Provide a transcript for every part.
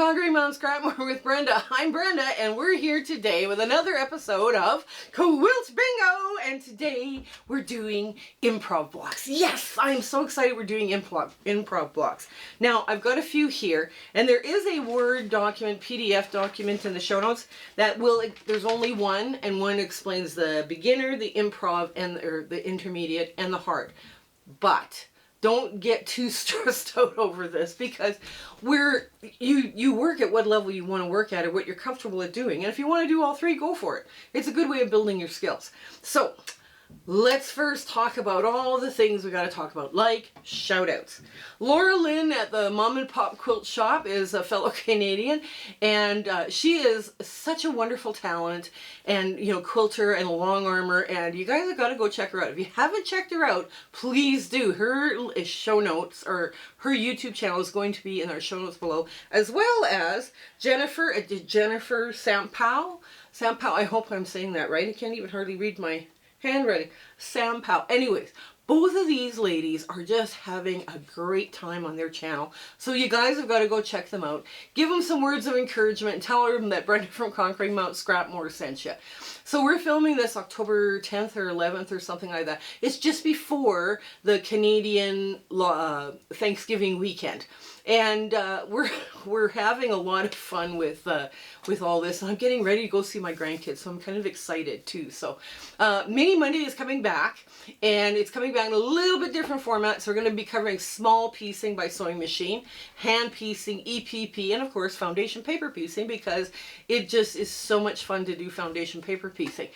Conquering Mom Scrapmore with Brenda. I'm Brenda, and we're here today with another episode of Quilt Bingo. And today we're doing improv blocks. Yes, I'm so excited we're doing improv blocks. Now, I've got a few here, and there is a Word document, PDF document in the show notes that there's only one, and one explains the beginner, the improv, and or the intermediate, and the hard. But don't get too stressed out over this, because you work at what level you want to work at or what you're comfortable at doing. And if you want to do all three, go for it. It's a good way of building your skills. So let's first talk about all the things we got to talk about, like shout outs. Laura Lynn at the Mom and Pop Quilt Shop is a fellow Canadian, and she is such a wonderful talent, and quilter and long armor, and you guys have got to go check her out. If you haven't checked her out, please do. Her show notes, or her YouTube channel, is going to be in our show notes below, as well as Jennifer Sampow. I hope I'm saying that right. I can't even hardly read my handwriting. Sampow. Anyways, both of these ladies are just having a great time on their channel. So you guys have got to go check them out. Give them some words of encouragement and tell them that Brenda from Conquering Mount Scrapmore sent you. So we're filming this October 10th or 11th or something like that. It's just before the Canadian Thanksgiving weekend. And we're having a lot of fun with all this. And I'm getting ready to go see my grandkids, so I'm kind of excited too. So Mini Monday is coming back, and it's coming back in a little bit different format. So we're going to be covering small piecing by sewing machine, hand piecing, EPP, and of course foundation paper piecing, because it just is so much fun to do foundation paper piecing.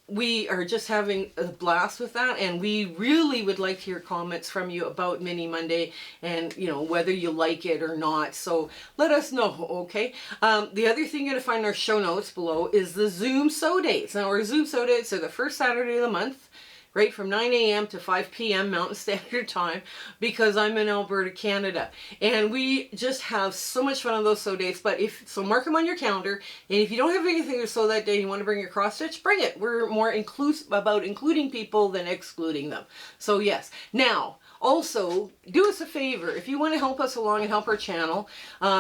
We are just having a blast with that, and we really would like to hear comments from you about Mini Monday, and whether you like it or not. So let us know, okay? The other thing you're going to find in our show notes below is the Zoom sew dates. Now, our Zoom sew dates are the first Saturday of the month, right from 9 a.m. to 5 p.m. Mountain Standard Time, because I'm in Alberta, Canada. And we just have so much fun on those sew dates. But so mark them on your calendar. And if you don't have anything to sew that day, you want to bring your cross stitch, bring it. We're more inclusive about including people than excluding them. So yes. Now, also, do us a favor. If you want to help us along and help our channel,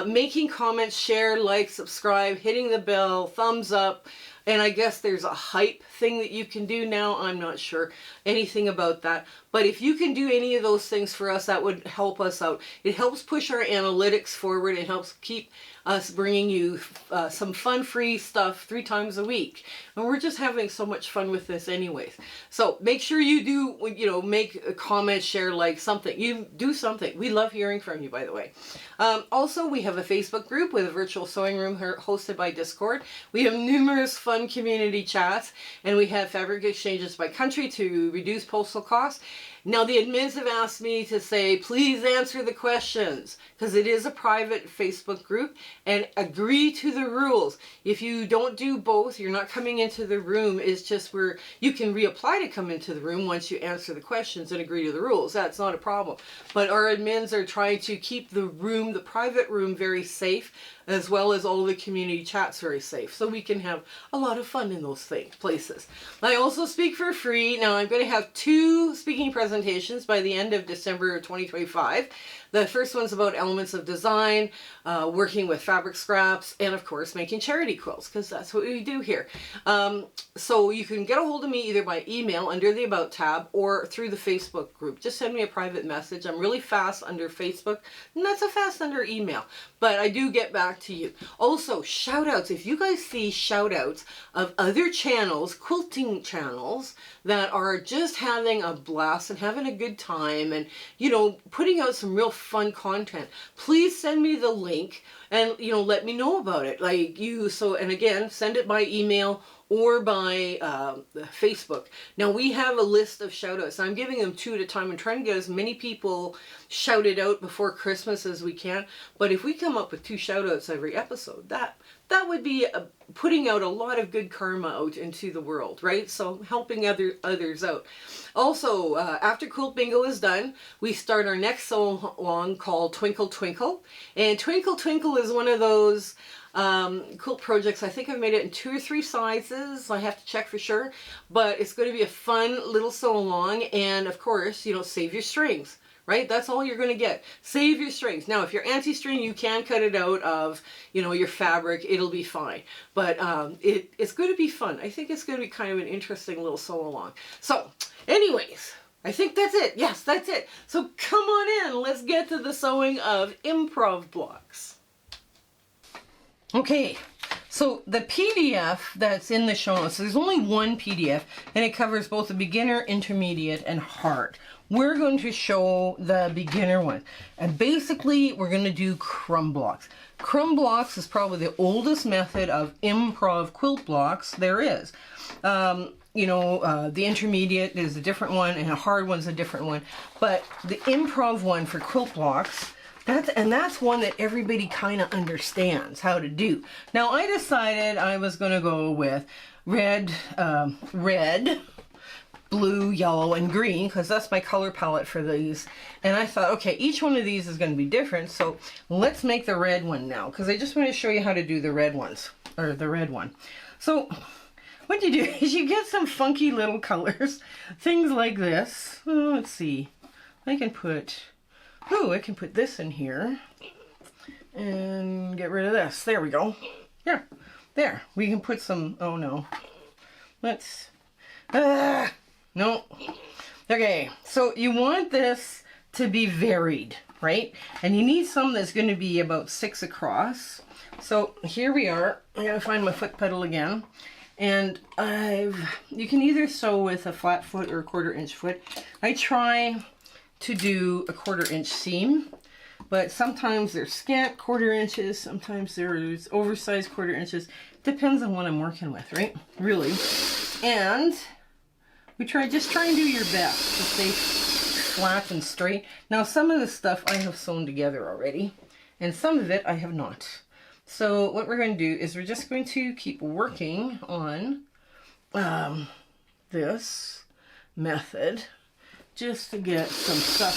making comments, share, like, subscribe, hitting the bell, thumbs up, and I guess there's a hype thing that you can do now. I'm not sure anything about that. But if you can do any of those things for us, that would help us out. It helps push our analytics forward. It helps keep us bringing you some fun-free stuff 3 times a week. And we're just having so much fun with this anyways. So make sure you do, make a comment, share, like, something. You do something. We love hearing from you, by the way. Also, we have a Facebook group with a virtual sewing room hosted by Discord. We have numerous fun community chats, and we have fabric exchanges by country to reduce postal costs. Now, the admins have asked me to say, please answer the questions, because it is a private Facebook group, and agree to the rules. If you don't do both, you're not coming into the room. It's just where you can reapply to come into the room once you answer the questions and agree to the rules. That's not a problem. But our admins are trying to keep the room, the private room, very safe, as well as all the community chats very safe, so we can have a lot of fun in those places. I also speak for free. Now, I'm going to have 2 speaking presentations by the end of December 2025. The first one's about elements of design, working with fabric scraps, and of course making charity quilts, because that's what we do here. So you can get a hold of me either by email under the About tab or through the Facebook group. Just send me a private message. I'm really fast under Facebook, not so fast under email, but I do get back to you. Also, shout outs. If you guys see shout outs of other channels, quilting channels, that are just having a blast and having a good time and, putting out some real fun content, please send me the link and, let me know about it. And again, send it by email or by Facebook. Now, we have a list of shout outs. I'm giving them 2 at a time. I'm trying to get as many people shouted out before Christmas as we can. But if we come up with 2 shout outs every episode, that would be putting out a lot of good karma out into the world, right? So helping others out. Also, after Quilt Bingo is done, we start our next sew along called Twinkle Twinkle. And Twinkle Twinkle is one of those quilt projects. I think I've made it in 2 or 3 sizes. I have to check for sure. But it's going to be a fun little sew along. And of course, save your strings. right? That's all you're going to get. Save your strings. Now, if you're anti-string, you can cut it out of, you know, your fabric. It'll be fine. But it's going to be fun. I think it's going to be kind of an interesting little sew along. So, anyways, I think that's it. Yes, that's it. So come on in. Let's get to the sewing of improv blocks. Okay. So the PDF that's in the show notes, so there's only one PDF and it covers both the beginner, intermediate, and hard. We're going to show the beginner one. And basically we're going to do crumb blocks. Crumb blocks is probably the oldest method of improv quilt blocks there is. You know, the intermediate is a different one and a hard one's a different one. But the improv one for quilt blocks, that's one that everybody kind of understands how to do. Now I decided I was going to go with red, blue, yellow, and green because that's my color palette for these. And I thought, okay, each one of these is going to be different. So let's make the red one now because I just want to show you how to do the red ones, or the red one. So what you do is you get some funky little colors, things like this. Oh, let's see. I can put this in here and get rid of this. There we go. Yeah, there. We can put some, oh no. Let's, no. Okay, so you want this to be varied, right? And you need some that's going to be about 6 across. So here we are. I gotta find my foot pedal again. And you can either sew with a flat foot or a 1/4 inch foot. I try to do a 1/4 inch seam, but sometimes they're scant 1/4 inches, sometimes there's oversized 1/4 inches. Depends on what I'm working with, right? Really. And we just try and do your best to stay flat and straight. Now some of this stuff I have sewn together already, and some of it I have not. So what we're going to do is we're just going to keep working on this method just to get some stuff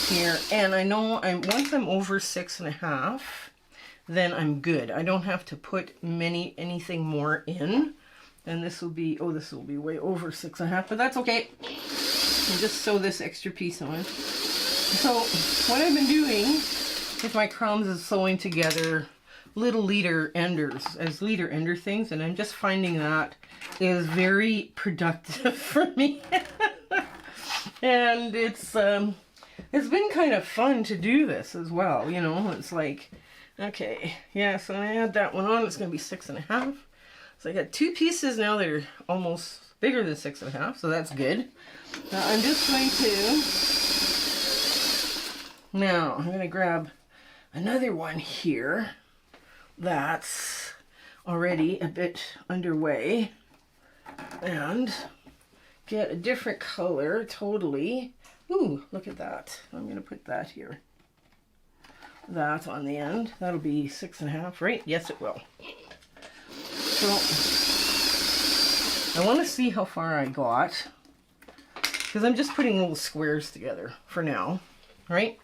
going here. And I know once I'm over 6.5, then I'm good. I don't have to put anything more in. And this will be, oh, this will be way over 6.5, but that's okay. I'll just sew this extra piece on. So what I've been doing with my crumbs is sewing together little leader enders as leader ender things, and I'm just finding that is very productive for me. And it's been kind of fun to do this as well, you know. It's like, okay, yeah, so I add that one on, it's going to be 6.5. So I got 2 pieces now that are almost bigger than 6.5, so that's good. Now I'm just going to, now I'm going to grab another one here that's already a bit underway and get a different color totally. Ooh, look at that. I'm going to put that here. That on the end. That'll be 6.5, right? Yes, it will. So I want to see how far I got because I'm just putting little squares together for now, right?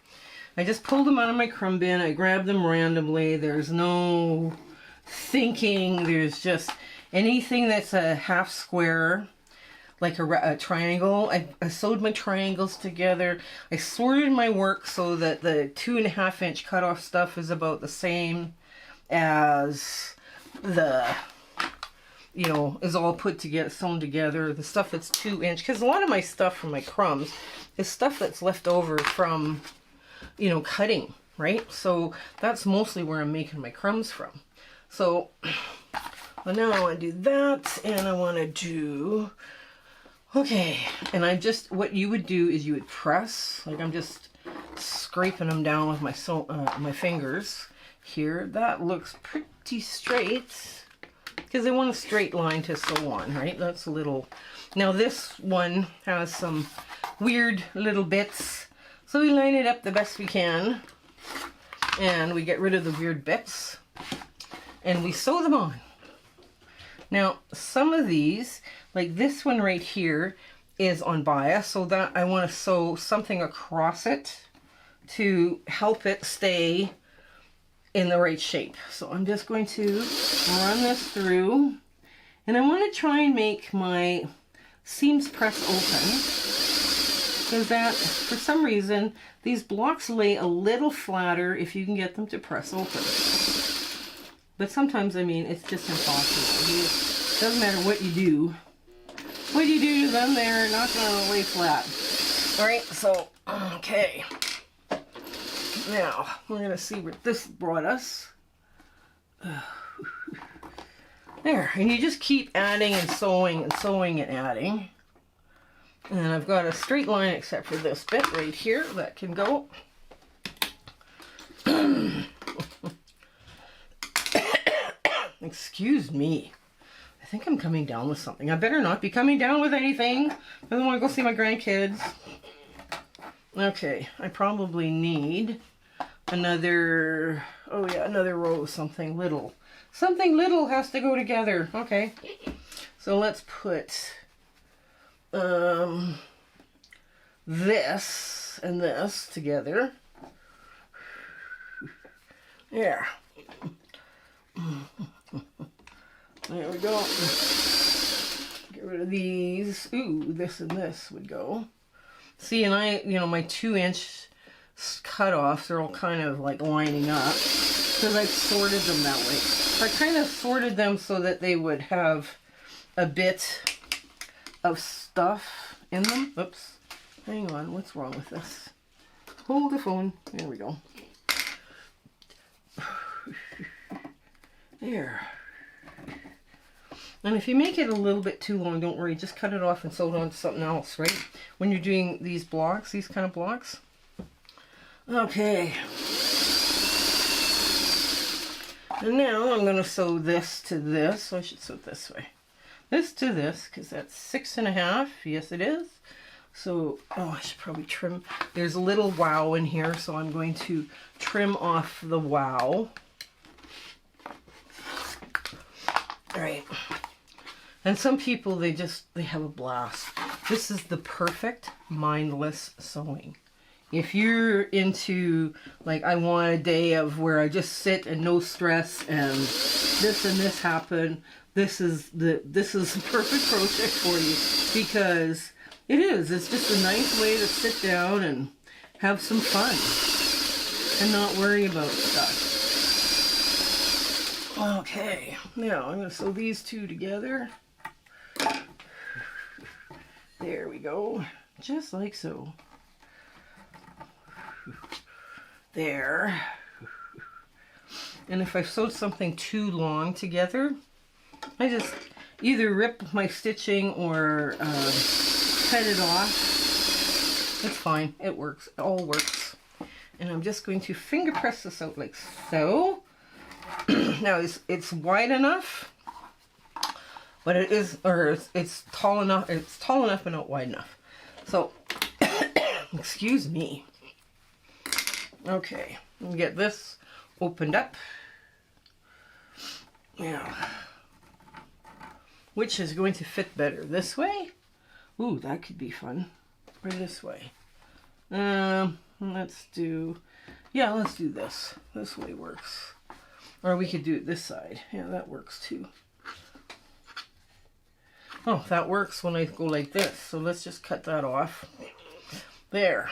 I just pulled them out of my crumb bin. I grabbed them randomly. There's no thinking. There's just anything that's a half square, like a triangle. I sewed my triangles together. I sorted my work so that the 2.5 inch cutoff stuff is about the same as the, you know, is all put together, sewn together. The stuff that's 2 inch, because a lot of my stuff from my crumbs is stuff that's left over from, you know, cutting, right? So that's mostly where I'm making my crumbs from. So well, now I want to do that, and I want to do, okay, and I just, what you would do is you would press, like I'm just scraping them down with my my fingers here. That looks pretty straight because I want a straight line to sew on, right? That's a little, now this one has some weird little bits. So we line it up the best we can, and we get rid of the weird bits, and we sew them on. Now, some of these, like this one right here, is on bias, so that I want to sew something across it to help it stay in the right shape. So I'm just going to run this through, and I want to try and make my seams press open. So that, for some reason, these blocks lay a little flatter if you can get them to press open. But sometimes, I mean, it's just impossible. It doesn't matter what you do. What you do to them, they're not going to lay flat. Alright, so, okay. Now, we're going to see what this brought us. There, and you just keep adding and sewing and sewing and adding. And I've got a straight line except for this bit right here that can go. Excuse me. I think I'm coming down with something. I better not be coming down with anything. I don't want to go see my grandkids. Okay, I probably need another, oh yeah, another row of something little. Something little has to go together. Okay, so let's put this and this together. There. There we go. Get rid of these. Ooh, this and this would go. See, and I, you know, my 2-inch cutoffs are all kind of like lining up because I've sorted them that way. So I kind of sorted them so that they would have a bit of stuff in them. Oops. Hang on. What's wrong with this? Hold the phone. There we go. There. And if you make it a little bit too long, don't worry. Just cut it off and sew it onto something else, right? When you're doing these blocks, these kind of blocks. Okay. And now I'm going to sew this to this. So I should sew it this way. This to this, because that's 6.5. Yes, it is. So, oh, I should probably trim. There's a little wow in here, so I'm going to trim off the wow. All right. And some people, they have a blast. This is the perfect mindless sewing. If you're into, like, I want a day of where I just sit and no stress and this happen, this is the perfect project for you, because it's just a nice way to sit down and have some fun and not worry about stuff. Okay, now I'm going to sew these two together. There we go, just like so. There. And if I've sewed something too long together, I just either rip my stitching or cut it off. It's fine, it works, it all works. And I'm just going to finger press this out like so. Now it's wide enough, but it is, or it's tall enough. It's tall enough but not wide enough. So, excuse me. Okay, get this opened up. Now, which is going to fit better, this way? Ooh, that could be fun. Or this way. Let's do this. This way works. Or we could do it this side. Yeah, that works too. Oh, that works when I go like this. So let's just cut that off. There.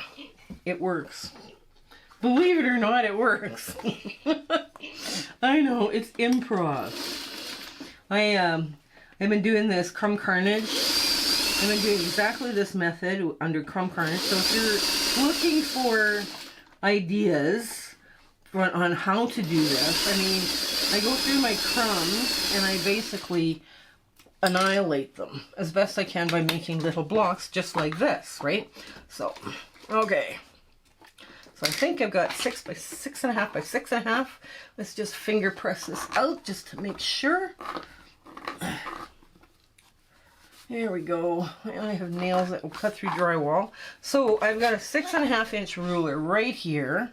It works. Believe it or not, it works. I know, it's improv. I've been doing this crumb carnage. I've been doing exactly this method under crumb carnage. So if you're looking for ideas on how to do this, I mean, I go through my crumbs and I basically annihilate them as best I can by making little blocks just like this, right? So, okay. So I think I've got 6 by 6.5 by 6.5. Let's just finger press this out just to make sure. There we go. I have nails that will cut through drywall. So I've got a 6.5-inch ruler right here,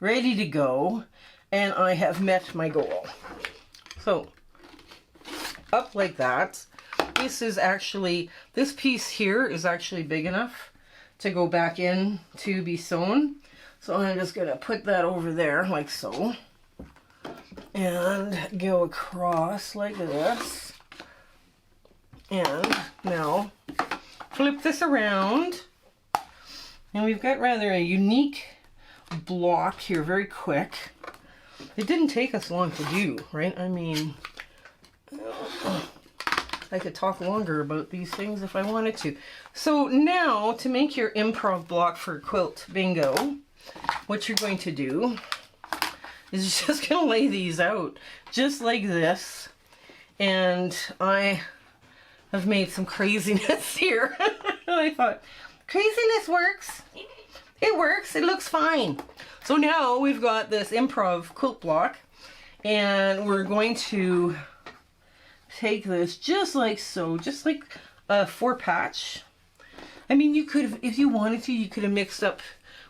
ready to go, and I have met my goal. So up like that. This piece here is actually big enough to go back in to be sewn. So I'm just going to put that over there like so. And go across like this. And now flip this around. And we've got rather a unique block here, very quick. It didn't take us long to do, right? I mean, I could talk longer about these things if I wanted to. So now, to make your improv block for Quilt Bingo, what you're going to do is you're just going to lay these out just like this. And I have made some craziness here. I thought, craziness works. It works. It looks fine. So now we've got this improv quilt block, and we're going to take this just like so, just like a 4-patch. I mean, you could have, if you wanted to, you could have mixed up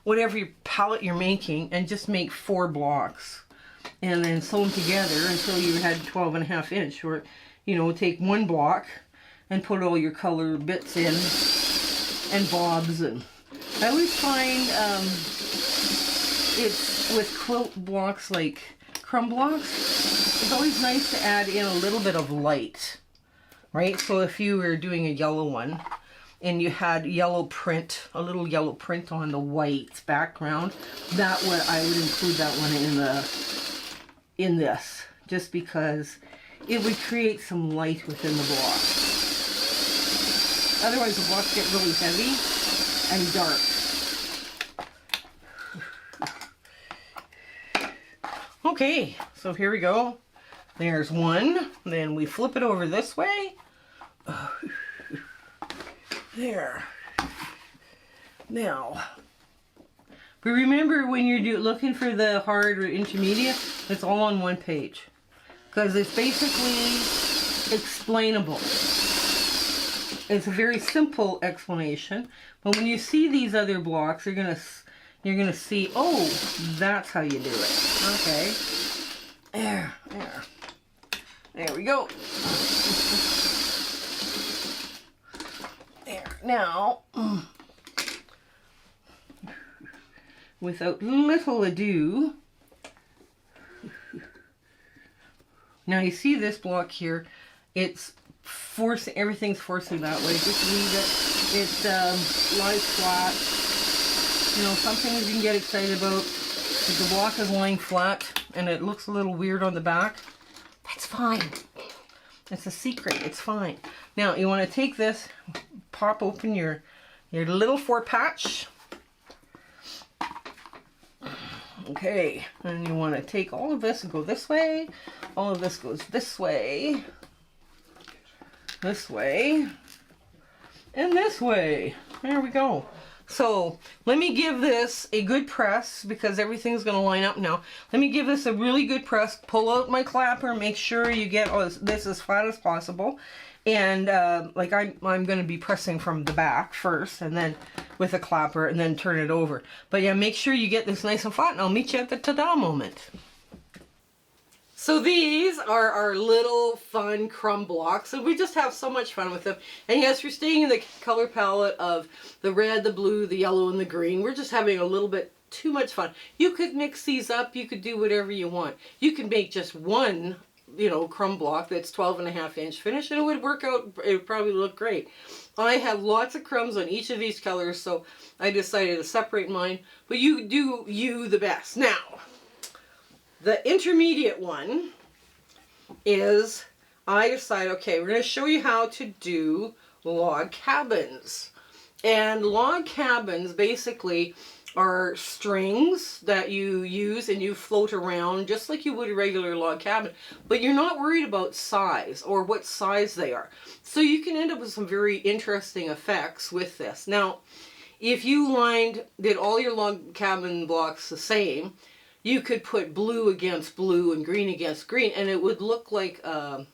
whatever your palette you're making and just make 4 blocks and then sew them together until you had 12.5 inch, or, you know, take 1 block and put all your color bits in and bobs. And I always find it's with quilt blocks like crumb blocks, it's always nice to add in a little bit of light, right? So if you were doing a yellow one and you had yellow print, a little yellow print on the white background, that would, I would include that one in this, just because it would create some light within the block. Otherwise the blocks get really heavy and dark. Okay, so here we go. There's one. Then we flip it over this way. There. Now, but remember, when you're looking for the hard or intermediate, it's all on one page, because it's basically explainable. It's a very simple explanation, but when you see these other blocks, you're gonna see, oh, that's how you do it. Okay. There. There we go. There. Now, without little ado, now you see this block here, it's forcing, everything's forcing that way. Just leave it. It lies flat. You know, some things you can get excited about. If the block is lying flat and it looks a little weird on the back, that's fine. It's a secret. It's fine. Now you want to take this, pop open your little 4-patch. Okay, and you want to take all of this and go this way. All of this goes this way, and this way. There we go. So let me give this a good press, because everything's going to line up now. Let me give this a really good press. Pull out my clapper. Make sure you get this as flat as possible. And like I'm going to be pressing from the back first, and then with a clapper, and then turn it over. But yeah, make sure you get this nice and flat, and I'll meet you at the ta-da moment. So these are our little fun crumb blocks, and we just have so much fun with them. And yes, we're staying in the color palette of the red, the blue, the yellow, and the green. We're just having a little bit too much fun. You could mix these up. You could do whatever you want. You can make just one, you know, crumb block that's 12.5 inch finish, and it would work out. It would probably look great. I have lots of crumbs on each of these colors, so I decided to separate mine. But you do you the best. Now, the intermediate one is, I decided, okay, we're going to show you how to do log cabins. And log cabins basically are strings that you use and you float around just like you would a regular log cabin, but you're not worried about size or what size they are. So you can end up with some very interesting effects with this. Now, if you did all your log cabin blocks the same, you could put blue against blue and green against green, and it would look like a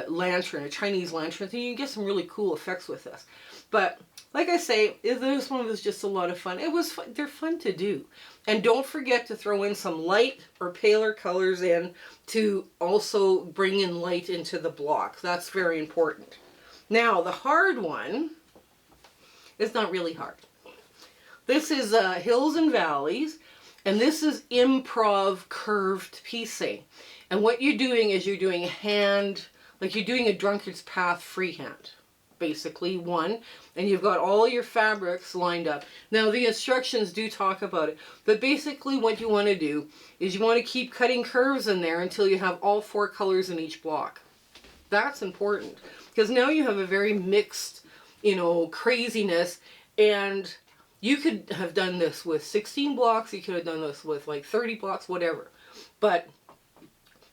lantern, a Chinese lantern. So you can get some really cool effects with this. But like I say, this one was just a lot of fun. It was fun. They're fun to do. And don't forget to throw in some light or paler colors in to also bring in light into the block. That's very important. Now, the hard one is not really hard. This is Hills and Valleys. And this is improv curved piecing. And what you're doing is you're doing like you're doing a drunkard's path freehand. basically one, and you've got all your fabrics lined up. Now the instructions do talk about it, but basically what you want to do is you want to keep cutting curves in there until you have all 4 colors in each block. That's important, because now you have a very mixed, you know, craziness. And you could have done this with 16 blocks, you could have done this with like 30 blocks, whatever. But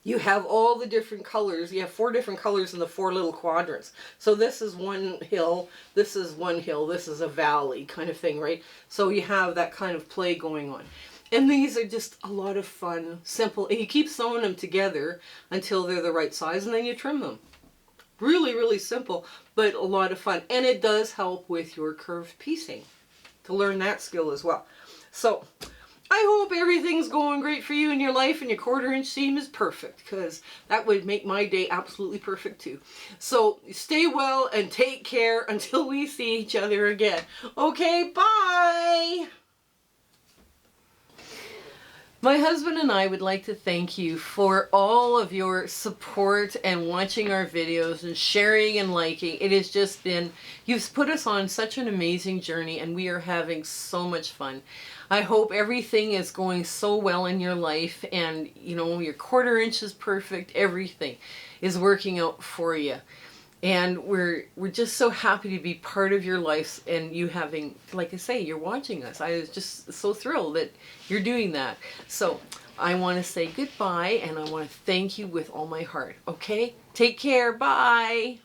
you have all the different colors. You have 4 different colors in the 4 little quadrants. So this is one hill, this is one hill, this is a valley kind of thing, right? So you have that kind of play going on. And these are just a lot of fun, simple, and you keep sewing them together until they're the right size, and then you trim them. Really, really simple, but a lot of fun. And it does help with your curved piecing, to learn that skill as well. So I hope everything's going great for you in your life and your 1/4 inch seam is perfect, because that would make my day absolutely perfect too. So stay well and take care until we see each other again. Okay, bye! My husband and I would like to thank you for all of your support and watching our videos and sharing and liking. It has just been, you've put us on such an amazing journey, and we are having so much fun. I hope everything is going so well in your life, and you know, your 1/4 inch is perfect, everything is working out for you. And we're just so happy to be part of your lives, and you having, like I say, you're watching us. I was just so thrilled that you're doing that. So I want to say goodbye, and I want to thank you with all my heart. Okay? Take care. Bye.